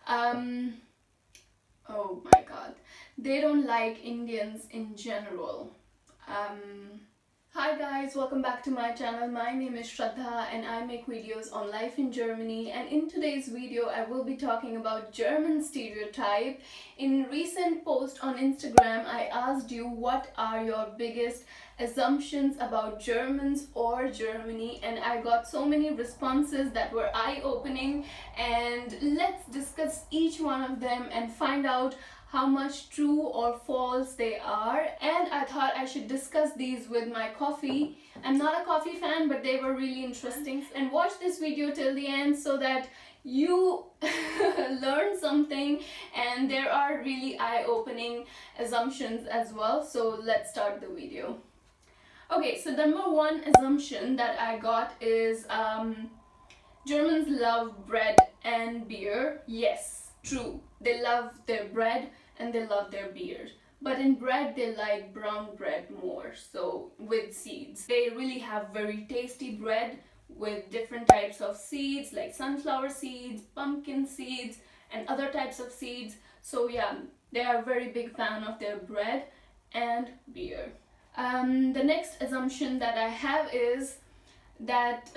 Oh my god. They don't like Indians in general. Hi guys, welcome back to my channel. My name is Shraddha and I make videos on life in Germany, and in today's video I will be talking about German stereotype. In recent post on Instagram I asked you what are your biggest assumptions about Germans or Germany, and I got so many responses that were eye-opening, and let's discuss each one of them and find out how much true or false they are. And I thought I should discuss these with my coffee. I'm not a coffee fan, but they were really interesting. And watch this video till the end so that you learn something, and there are really eye-opening assumptions as well. So let's start the video. Okay, so the number one assumption that I got is Germans love bread and beer. Yes, true. They love their bread and they love their beer. But in bread, they like brown bread more, so with seeds. They really have very tasty bread with different types of seeds like sunflower seeds, pumpkin seeds, and other types of seeds. So yeah, they are a very big fan of their bread and beer. The next assumption that I have is that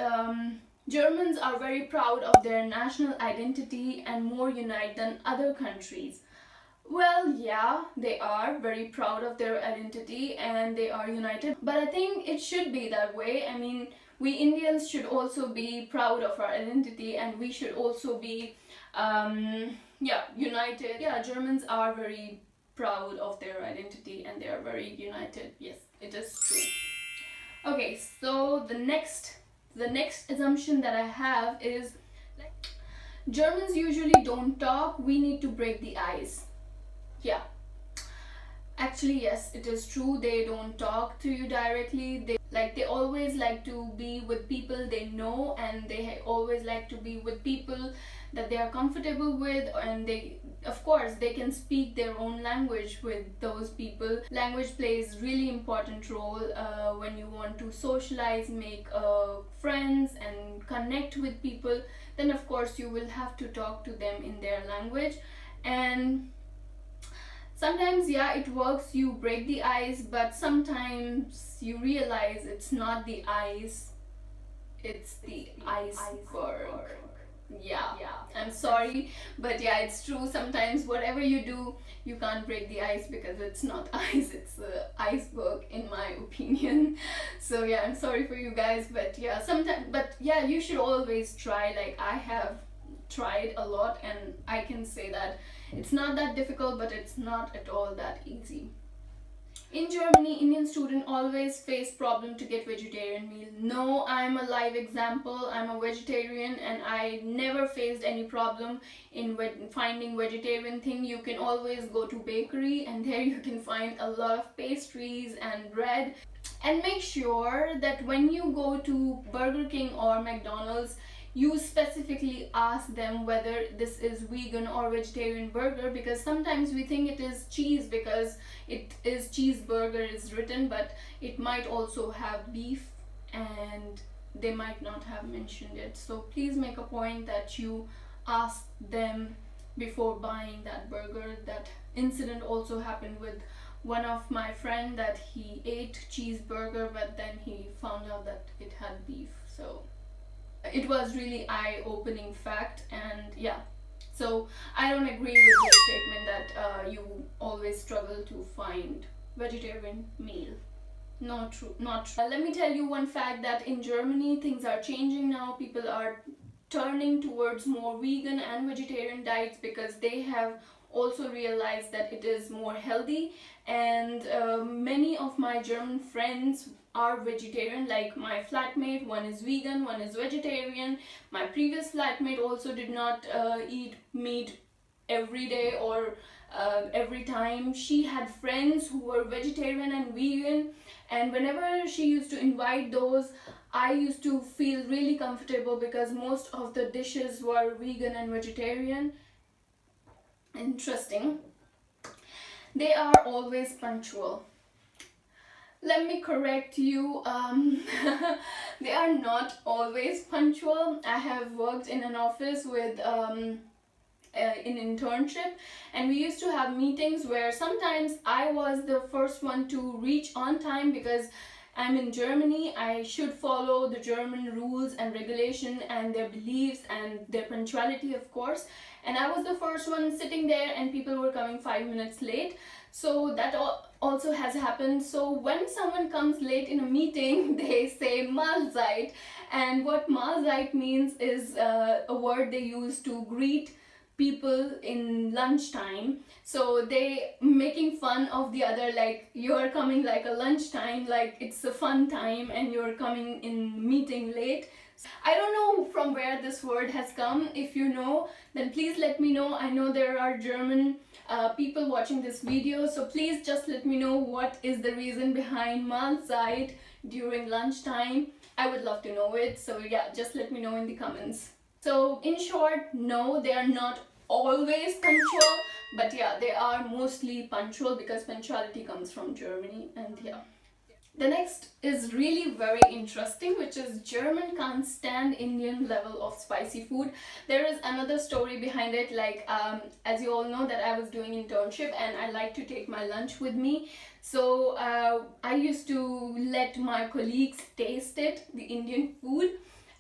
Germans are very proud of their national identity and more united than other countries. Well, yeah, they are very proud of their identity and they are united, but I think it should be that way. I mean, we Indians should also be proud of our identity and we should also be, united. Yeah, Germans are very proud of their identity and they are very united. Yes, it is true. Okay, so the next assumption that I have is Germans usually don't talk, we need to break the ice. Yeah, actually yes, it is true. They don't talk to you directly. They always like to be with people they know, and they always like to be with people that they are comfortable with, and they, of course, they can speak their own language with those people. Language plays really important role when you want to socialize, make friends and connect with people. Then of course you will have to talk to them in their language, and sometimes, yeah, it works, you break the ice, but sometimes you realize it's not the ice, it's the iceberg. Yeah, I'm sorry, but yeah, it's true. Sometimes whatever you do, you can't break the ice because it's not ice, it's iceberg in my opinion. So yeah, I'm sorry for you guys, but yeah, sometimes, but yeah, you should always try. Like, I have tried a lot and I can say that it's not that difficult, but it's not at all that easy. In Germany, Indian students always face problem to get vegetarian meal. No, I'm a live example. I'm a vegetarian and I never faced any problem in finding vegetarian thing. You can always go to bakery and there you can find a lot of pastries and bread. And make sure that when you go to Burger King or McDonald's, you specifically ask them whether this is vegan or vegetarian burger, because sometimes we think it is cheese because it is cheeseburger is written, but it might also have beef and they might not have mentioned it. So please make a point that you ask them before buying that burger. That incident also happened with one of my friend, that he ate cheeseburger but then he found out that it had beef. So it was really eye-opening fact, and yeah, so I don't agree with the statement that you always struggle to find vegetarian meal. Not true, not true. Let me tell you one fact, that in Germany things are changing now. People are turning towards more vegan and vegetarian diets because they have also realized that it is more healthy, and many of my German friends are vegetarian. Like my flatmate, one is vegan, one is vegetarian. My previous flatmate also did not eat meat every day or every time. She had friends who were vegetarian and vegan, and whenever she used to invite those, I used to feel really comfortable because most of the dishes were vegan and vegetarian. Interesting. They are always punctual. Let me correct you, they are not always punctual. I have worked in an office with in internship, and we used to have meetings where sometimes I was the first one to reach on time because I'm in Germany. I should follow the German rules and regulation and their beliefs and their punctuality, of course. And I was the first one sitting there and people were coming 5 minutes late. So that also has happened. So when someone comes late in a meeting, they say Mahlzeit. And what Mahlzeit means is a word they use to greet people in lunchtime. So they making fun of the other, like you're coming like a lunchtime, like it's a fun time and you're coming in meeting late. I don't know from where this word has come. If you know, then please let me know. I know there are German people watching this video, so please just let me know what is the reason behind Mahlzeit during lunchtime. I would love to know it, so yeah, just let me know in the comments. So in short, no, they are not always punctual, but yeah, they are mostly punctual because punctuality comes from Germany. And yeah, the next is really very interesting, which is German can't stand Indian level of spicy food. There is another story behind it, like as you all know that I was doing internship and I like to take my lunch with me. So I used to let my colleagues taste it, the Indian food.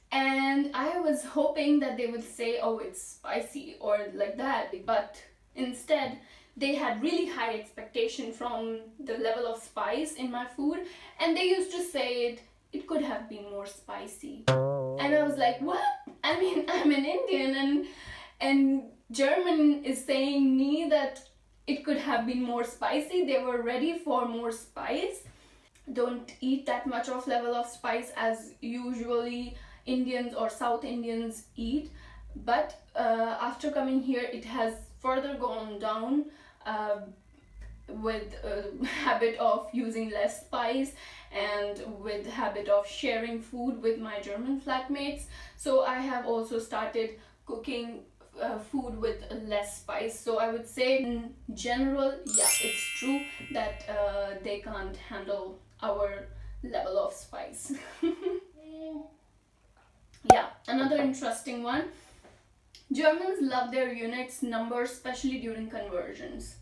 And I was hoping that they would say, oh, it's spicy or like that, but instead they had really high expectation from the level of spice in my food, and they used to say it could have been more spicy. And I was like, what? I mean, I'm an Indian and German is saying me that it could have been more spicy. They were ready for more spice. Don't eat that much of level of spice as usually Indians or South Indians eat, but after coming here it has further gone down with habit of using less spice and with habit of sharing food with my German flatmates. So I have also started cooking food with less spice. So I would say in general, yeah, it's true that they can't handle our level of spice. Yeah, another interesting one. Germans love their units numbers, especially during conversions.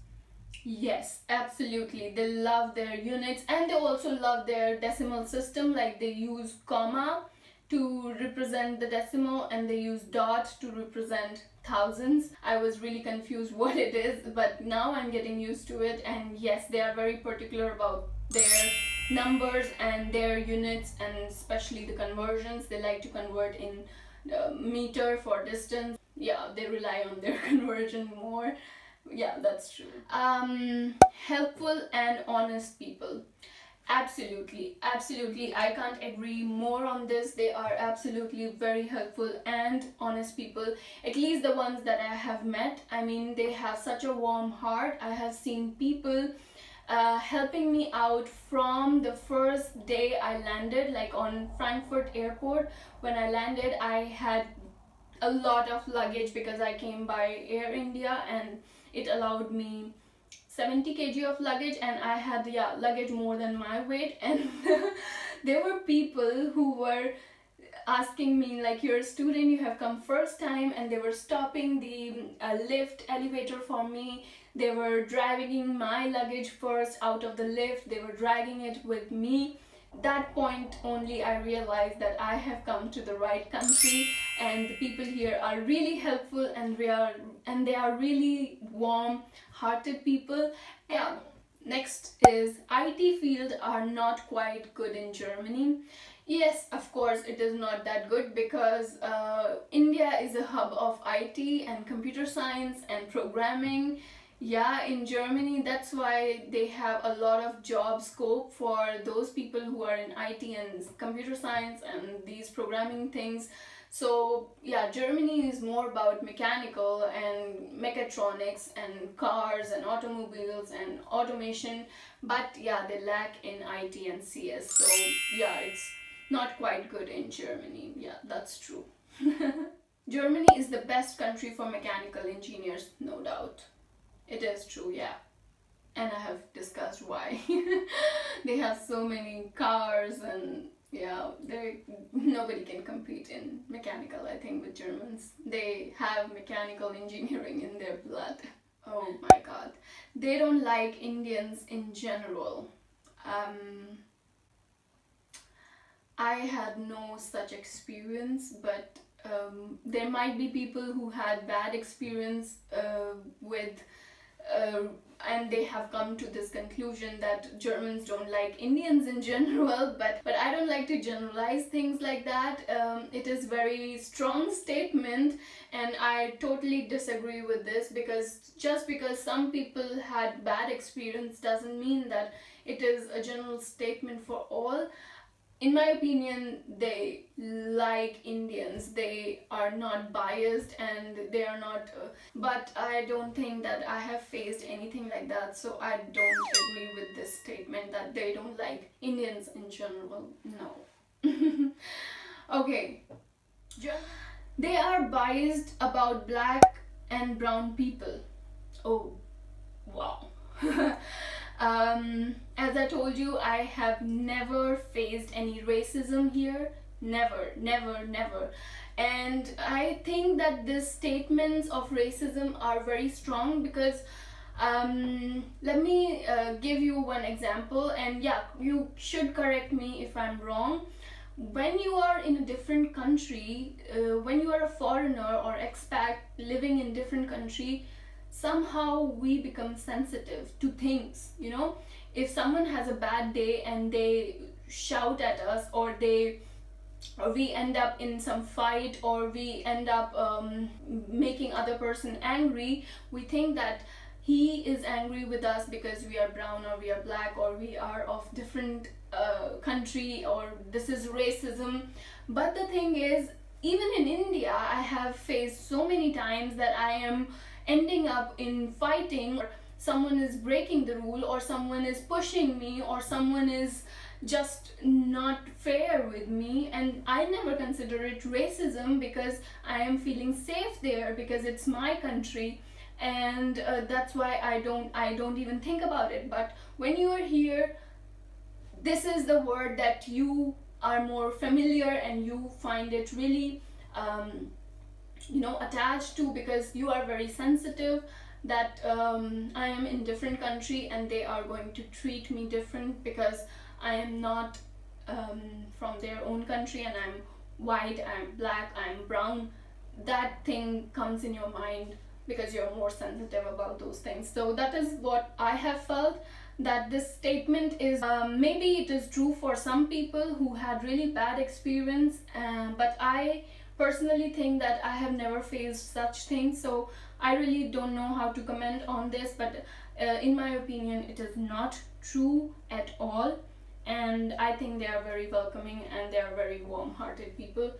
Yes, absolutely. They love their units and they also love their decimal system, like they use comma to represent the decimal and they use dot to represent thousands. I was really confused what it is, but now I'm getting used to it, and yes, they are very particular about their numbers and their units, and especially the conversions. They like to convert in meter for distance. Yeah, they rely on their conversion more. Yeah, that's true. Helpful and honest people. Absolutely, absolutely. I can't agree more on this. They are absolutely very helpful and honest people. At least the ones that I have met. I mean, they have such a warm heart. I have seen people helping me out from the first day I landed, like on Frankfurt airport. When I landed, I had a lot of luggage because I came by Air India and it allowed me 70 kg of luggage, and I had, yeah, luggage more than my weight. And there were people who were asking me, like, you're a student, you have come first time, and they were stopping the lift elevator for me. They were dragging my luggage first out of the lift. They were dragging it with me. That point only I realized that I have come to the right country, and the people here are really helpful and they are really warm-hearted people. Yeah. Next is IT field are not quite good in Germany. Yes, of course it is not that good because India is a hub of IT and computer science and programming. Yeah, in Germany, that's why they have a lot of job scope for those people who are in IT and computer science and these programming things. So yeah, Germany is more about mechanical and mechatronics and cars and automobiles and automation, but yeah, they lack in IT and CS. So yeah, it's not quite good in Germany. Yeah, that's true. Germany is the best country for mechanical engineers, no doubt. It is true, yeah. And I have discussed why. They have so many cars and Yeah, nobody can compete in mechanical, I think, with Germans. They have mechanical engineering in their blood. Oh my god. They don't like Indians in general. I had no such experience, but there might be people who had bad experience with and they have come to this conclusion that Germans don't like Indians in general, but I don't like to generalize things like that. It is very strong statement, and I totally disagree with this, because just because some people had bad experience doesn't mean that it is a general statement for all. In my opinion, they like Indians. They are not biased and they are not but I don't think that I have faced anything like that, so I don't agree with this statement that they don't like Indians in general. No. Okay. They are biased about black and brown people. Oh, wow. As I told you, I have never faced any racism here. Never, never, never. And I think that these statements of racism are very strong because let me give you one example, and yeah, you should correct me if I'm wrong. When you are in a different country, when you are a foreigner or expat living in different country, somehow we become sensitive to things, you know. If someone has a bad day and they shout at us, or we end up in some fight, or we end up making other person angry, we think that he is angry with us because we are brown or we are black or we are of different country, or this is racism. But the thing is, even in India, I have faced so many times that I am ending up in fighting, or someone is breaking the rule, or someone is pushing me, or someone is just not fair with me, and I never consider it racism because I am feeling safe there, because it's my country, and that's why I don't even think about it. But when you are here, this is the word that you are more familiar and you find it really attached to, because you are very sensitive that I am in different country and they are going to treat me different because I am not from their own country, and I'm white, I'm black, I'm brown. That thing comes in your mind because you're more sensitive about those things. So that is what I have felt, that this statement is maybe it is true for some people who had really bad experience, but I personally think that I have never faced such things, so I really don't know how to comment on this. But in my opinion, it is not true at all, and I think they are very welcoming and they are very warm-hearted people.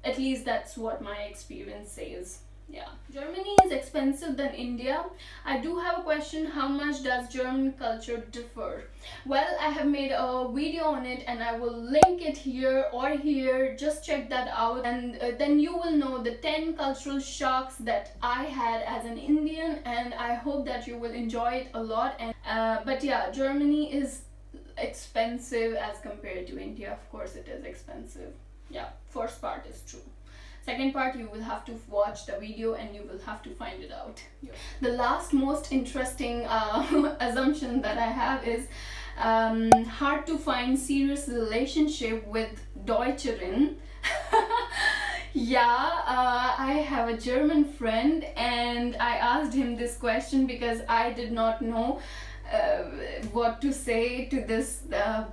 At least that's what my experience says. Yeah. Germany is expensive than India. I do have a question: how much does German culture differ? Well, I have made a video on it and I will link it here or here. Just check that out, and then you will know the 10 cultural shocks that I had as an Indian, and I hope that you will enjoy it a lot. And but yeah, Germany is expensive as compared to India. Of course it is expensive. Yeah, first part is true. Second part, you will have to watch the video and you will have to find it out. The last most interesting assumption that I have is hard to find serious relationship with Deutscherin. Yeah, I have a German friend and I asked him this question because I did not know what to say to this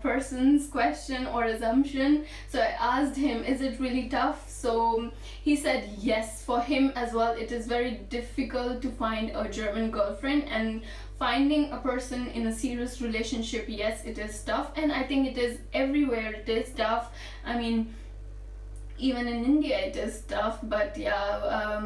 person's question or assumption. So I asked him, is it really tough? So he said yes, for him as well it is very difficult to find a German girlfriend, and finding a person in a serious relationship, yes, it is tough, and I think it is everywhere, it is tough. I mean, even in India it is tough, but yeah,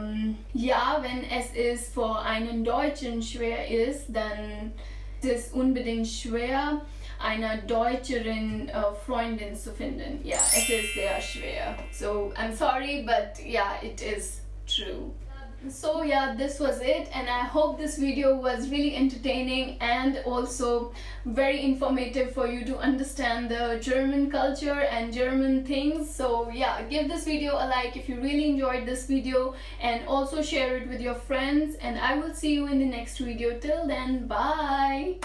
wenn es ist für einen Deutschen schwer ist, dann ist es unbedingt schwer, eine Deutscherin Freundin zu finden. Ja, es ist sehr schwer. So I'm sorry, but yeah, it is true. So yeah, this was it, and I hope this video was really entertaining and also very informative for you to understand the German culture and German things. So yeah, give this video a like if you really enjoyed this video, and also share it with your friends, and I will see you in the next video. Till then, bye.